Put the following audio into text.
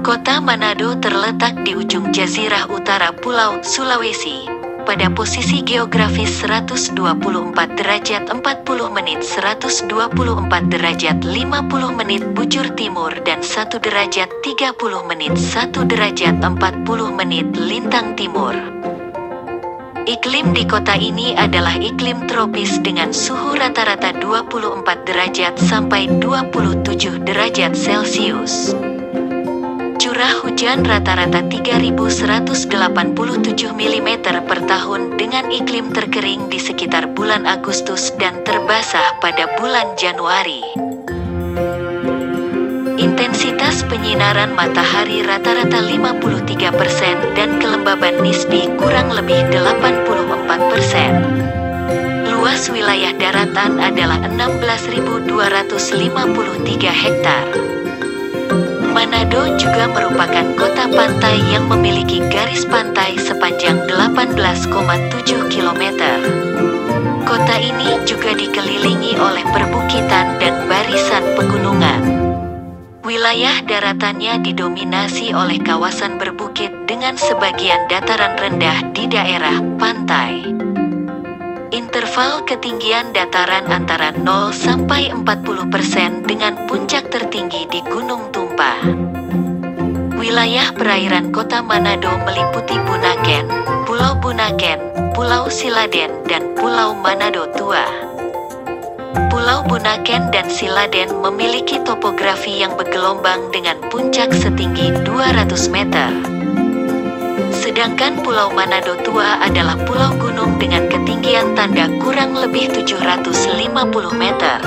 Kota Manado terletak di ujung jazirah utara Pulau Sulawesi, pada posisi geografis 124 derajat 40 menit 124 derajat 50 menit bujur timur dan 1 derajat 30 menit 1 derajat 40 menit lintang timur. Iklim di kota ini adalah iklim tropis dengan suhu rata-rata 24 derajat sampai 27 derajat Celcius. Curah hujan rata-rata 3.187 mm per tahun dengan iklim terkering di sekitar bulan Agustus dan terbasah pada bulan Januari. Intensitas penyinaran matahari rata-rata 53% dan kelembaban nisbi kurang lebih 84%. Luas wilayah daratan adalah 16.253 hektar. Manado juga merupakan kota pantai yang memiliki garis pantai sepanjang 18,7 km. Kota ini juga dikelilingi oleh perbukitan dan barisan pegunungan. Wilayah daratannya didominasi oleh kawasan berbukit dengan sebagian dataran rendah di daerah pantai. Interval ketinggian dataran antara 0 sampai 40% dengan puncak tertinggi di Gunung Tumpah. Wilayah perairan kota Manado meliputi Bunaken, Pulau Bunaken, Pulau Siladen, dan Pulau Manado Tua. Pulau Bunaken dan Siladen memiliki topografi yang bergelombang dengan puncak setinggi 200 meter. Sedangkan Pulau Manado Tua adalah pulau gunung dengan ketinggian tanda kurang lebih 750 meter.